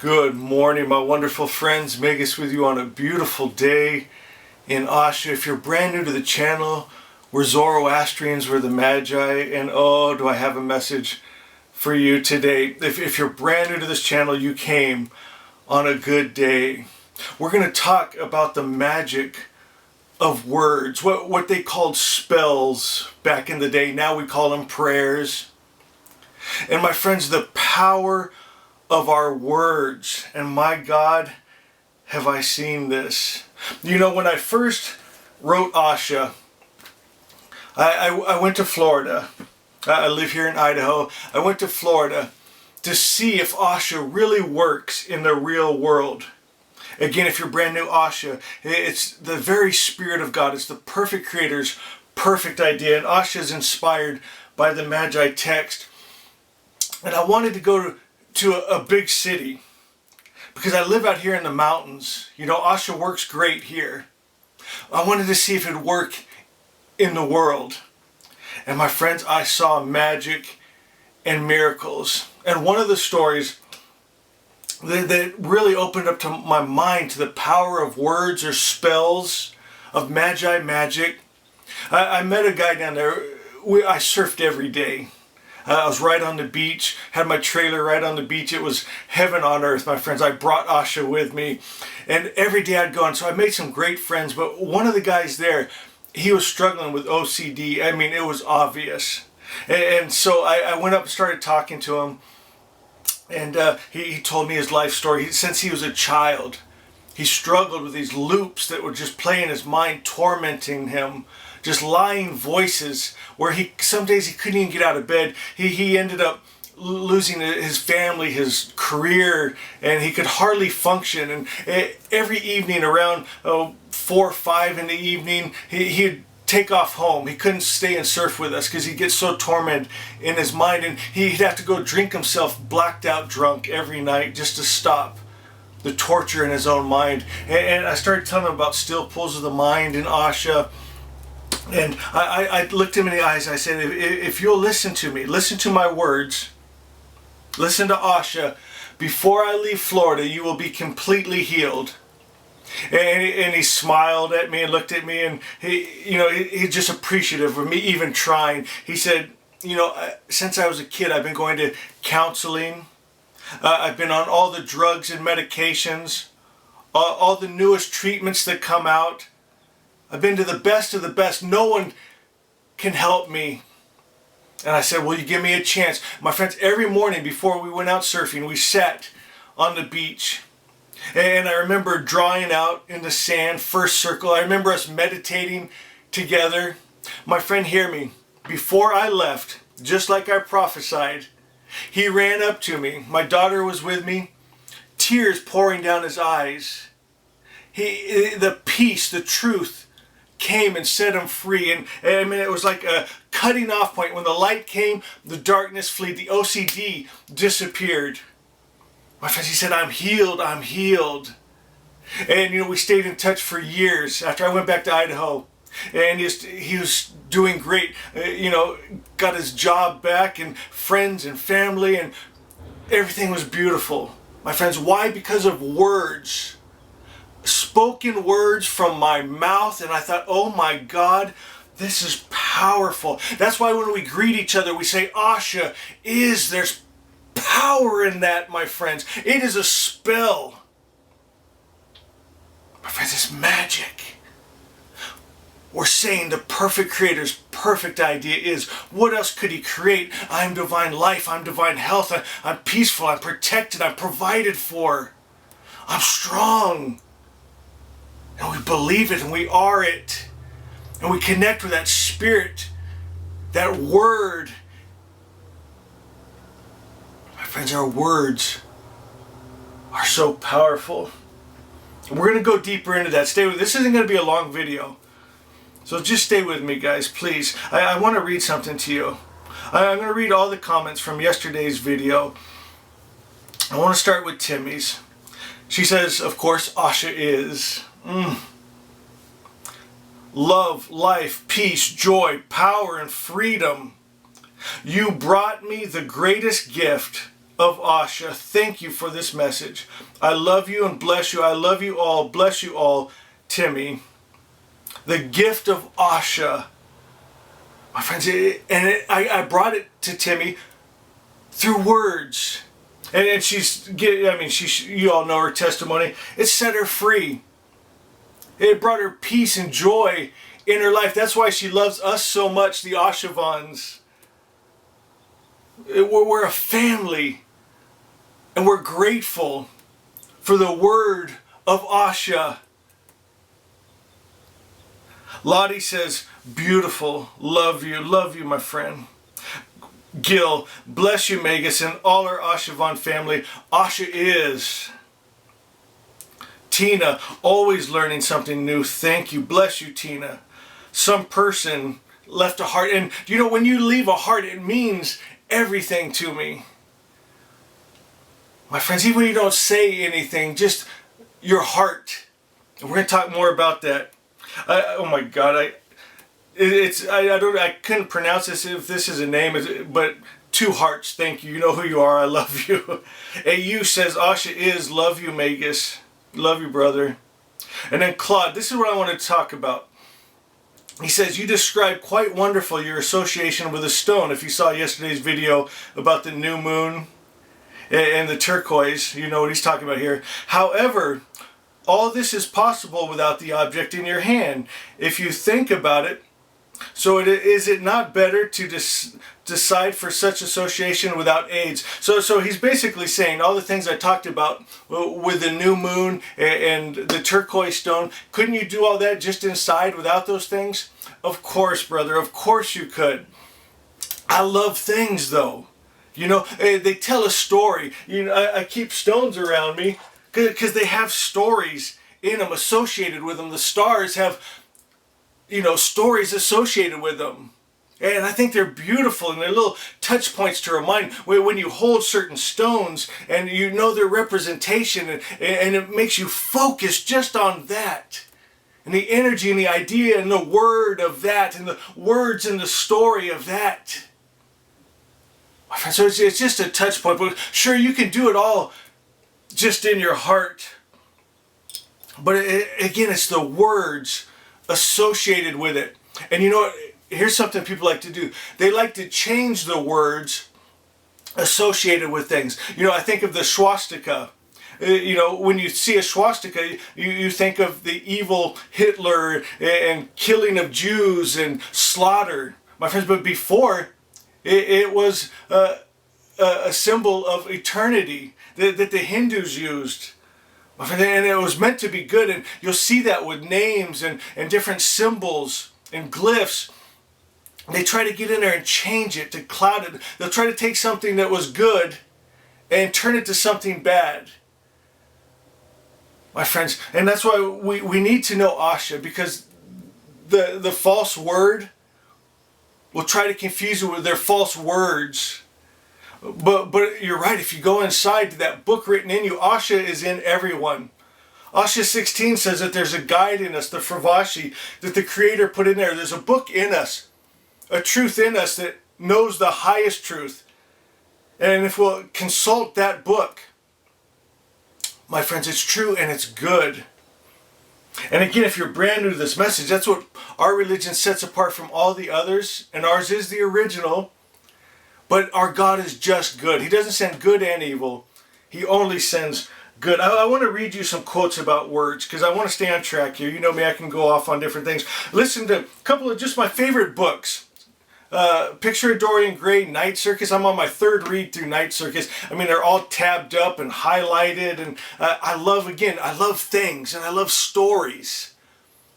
Good morning, my wonderful friends. Magus with you on a beautiful day in Asha. If you're brand new to the channel, we're Zoroastrians, we're the Magi, and oh, do I have a message for you today. If you're brand new to this channel, you came on a good day. We're going to talk about the magic of words, what they called spells back in the day. Now we call them prayers. And my friends, the power of our words, and my God, have I seen this. You know, when I first wrote Asha, I went to Florida. I live here in Idaho. I went to Florida to see if Asha really works in the real world. Again, if you're brand new, Asha, it's the very Spirit of God. It's the perfect Creator's perfect idea. And Asha is inspired by the Magi text. And I wanted to go to a big city because I live out here in the mountains. You know, Asha works great here. I wanted to see if it would work in the world. And my friends, I saw magic and miracles. And one of the stories that really opened up to my mind to the power of words or spells, of Magi magic. I met a guy down there. I surfed every day. I was right on the beach, had my trailer right on the beach. It was heaven on earth, my friends. I brought Asha with me, and every day I'd go on. So I made some great friends, but one of the guys there, he was struggling with OCD. I mean, it was obvious. And so I went up and started talking to him, and he told me his life story. Since he was a child, he struggled with these loops that would just play in his mind, tormenting him. Just lying voices where some days he couldn't even get out of bed. He ended up losing his family, his career, and he could hardly function. And every evening around 4 or 5 in the evening, he'd take off home. He couldn't stay and surf with us because he'd get so tormented in his mind, and he'd have to go drink himself blacked out drunk every night just to stop the torture in his own mind. And I started telling him about still pulls of the mind in Asha. And I looked him in the eyes and I said, if you'll listen to me, listen to my words, listen to Asha, before I leave Florida, you will be completely healed. And he smiled at me and looked at me, and he's just appreciative of me even trying. He said, since I was a kid, I've been going to counseling. I've been on all the drugs and medications, all the newest treatments that come out. I've been to the best of the best. No one can help me. And I said, will you give me a chance? My friends, every morning before we went out surfing, we sat on the beach. And I remember drawing out in the sand, first circle. I remember us meditating together. My friend, hear me. Before I left, just like I prophesied, he ran up to me. My daughter was with me, tears pouring down his eyes. The peace, the truth, came and set him free. And I mean, it was like a cutting off point. When the light came, the darkness fled. The OCD disappeared. My friends, he said, I'm healed, I'm healed. And we stayed in touch for years after I went back to Idaho. And he was doing great. Got his job back and friends and family, and everything was beautiful. My friends, why? Because of words. Spoken words from my mouth, and I thought, oh my God, this is powerful. That's why when we greet each other, we say, Asha there's power in that, my friends. It is a spell. My friends, it's magic. We're saying the perfect Creator's perfect idea is, what else could He create? I'm divine life, I'm divine health, I'm peaceful, I'm protected, I'm provided for, I'm strong. And we believe it, and we are it. And we connect with that Spirit, that Word. My friends, our words are so powerful. And we're going to go deeper into that. Stay with me. This isn't going to be a long video. So just stay with me, guys, please. I want to read something to you. I'm going to read all the comments from yesterday's video. I want to start with Timmy's. She says, of course, Asha is love, life, peace, joy, power, and freedom. You brought me the greatest gift of Asha, thank you for this message. I love you and bless you. I love you all. Bless you all, Timmy. The gift of Asha. My friends, I brought it to Timmy through words. And you all know her testimony. It set her free. It brought her peace and joy in her life. That's why she loves us so much, the Ashavans. We're a family. And we're grateful for the word of Asha. Lottie says, beautiful, love you, my friend. Gil, bless you, Magus, and all our Ashavan family. Asha is. Tina, always learning something new. Thank you, bless you, Tina. Some person left a heart, and you know, when you leave a heart, it means everything to me. My friends, even when you don't say anything, just your heart. And we're going to talk more about that. Oh my God, I couldn't pronounce this if this is a name, but two hearts. Thank you. You know who you are. I love you. AU says Asha is. Love you, Magus. Love you, brother. And then Claude, this is what I want to talk about. He says, you described quite wonderful your association with a stone. If you saw yesterday's video about the new moon and the turquoise, you know what he's talking about here. However, all this is possible without the object in your hand. If you think about it, so is it not better to decide for such association without aids? So he's basically saying all the things I talked about with the new moon and the turquoise stone, couldn't you do all that just inside without those things? Of course, brother, of course you could. I love things though. You know, they tell a story. You know, I keep stones around me because they have stories in them associated with them. The stars have, you know, stories associated with them. And I think they're beautiful, and they're little touch points to remind when you hold certain stones and you know their representation, and it makes you focus just on that. And the energy and the idea and the word of that and the words and the story of that. My friend, so it's just a touch point. But sure, you can do it all just in your heart. But again, it's the words associated with it. And you know what? Here's something people like to do. They like to change the words associated with things. You know, I think of the swastika. You know, when you see a swastika, you think of the evil Hitler and killing of Jews and slaughter. My friends, but before, it was a symbol of eternity that the Hindus used. And it was meant to be good, and you'll see that with names and different symbols and glyphs. They try to get in there and change it, to cloud it. They'll try to take something that was good and turn it to something bad. My friends, and that's why we need to know Asha, because the false word will try to confuse you with their false words. But you're right, if you go inside to that book written in you, Asha is in everyone. Asha 16 says that there's a guide in us, the Fravashi, that the Creator put in there. There's a book in us, a truth in us that knows the highest truth. And if we'll consult that book, my friends, it's true and it's good. And again, if you're brand new to this message, that's what our religion sets apart from all the others. And ours is the original. But our God is just good. He doesn't send good and evil. He only sends good. I want to read you some quotes about words, because I want to stay on track here. You know me, I can go off on different things. Listen to a couple of just my favorite books. Picture of Dorian Gray, Night Circus. I'm on my third read through Night Circus. I mean, they're all tabbed up and highlighted. And I love things, and I love stories.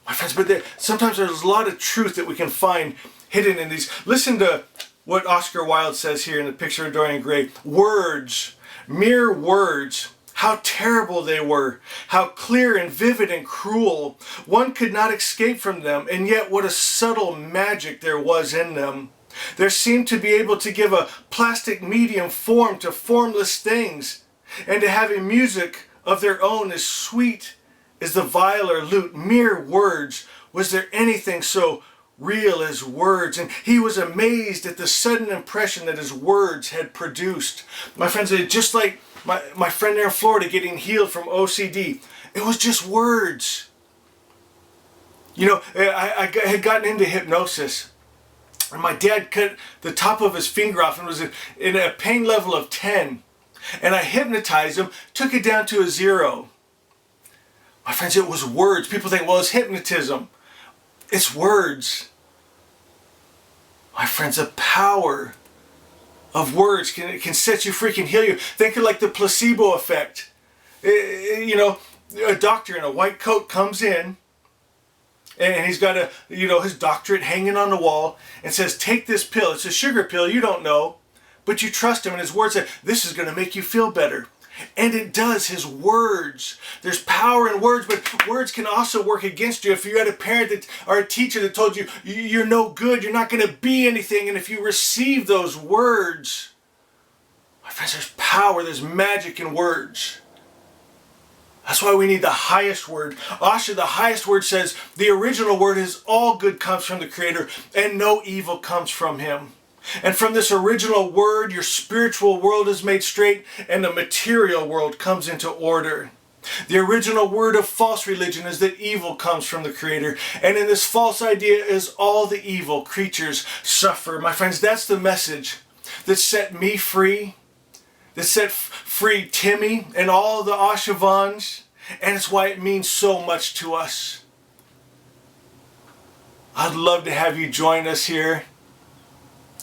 My friends, but sometimes there's a lot of truth that we can find hidden in these. Listen to what Oscar Wilde says here in the Picture of Dorian Gray. Words, mere words, how terrible they were, how clear and vivid and cruel. One could not escape from them, and yet what a subtle magic there was in them. There seemed to be able to give a plastic medium form to formless things, and to have a music of their own as sweet as the viol or lute. Mere words. Was there anything so real as words, and he was amazed at the sudden impression that his words had produced. My friends, just like my friend there in Florida getting healed from OCD, it was just words. You know, I had gotten into hypnosis, and my dad cut the top of his finger off and was in a pain level of 10. And I hypnotized him, took it down to a 0. My friends, it was words. People think, well, it's hypnotism. It's words. My friends, the power of words can set you free, can heal you. Think of like the placebo effect. You know, a doctor in a white coat comes in, and he's got his doctorate hanging on the wall, and says, take this pill. It's a sugar pill, you don't know, but you trust him, and his words say, this is going to make you feel better. And it does. His words. There's power in words, but words can also work against you. If you had a parent or a teacher that told you, you're no good, you're not going to be anything, and if you receive those words, my friends, there's power, there's magic in words. That's why we need the highest word. Asha, the highest word, says the original word is all good comes from the Creator and no evil comes from Him. And from this original word, your spiritual world is made straight and the material world comes into order. The original word of false religion is that evil comes from the Creator. And in this false idea is all the evil creatures suffer. My friends, that's the message that set me free, that set free Timmy and all the Ashavans. And it's why it means so much to us. I'd love to have you join us here.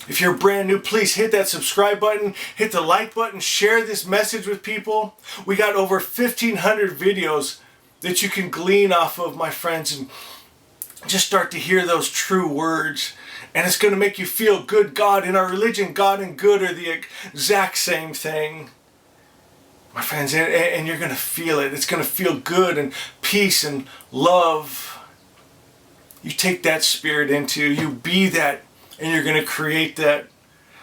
If you're brand new, please hit that subscribe button, hit the like button, share this message with people. We got over 1,500 videos that you can glean off of, my friends, and just start to hear those true words. And it's going to make you feel good. God, in our religion, God and good are the exact same thing. My friends, and you're going to feel it. It's going to feel good and peace and love. You take that spirit into you, be that. And you're going to create that.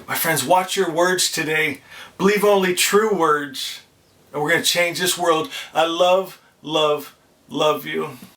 My friends, watch your words today. Believe only true words. And we're going to change this world. I love, love, love you.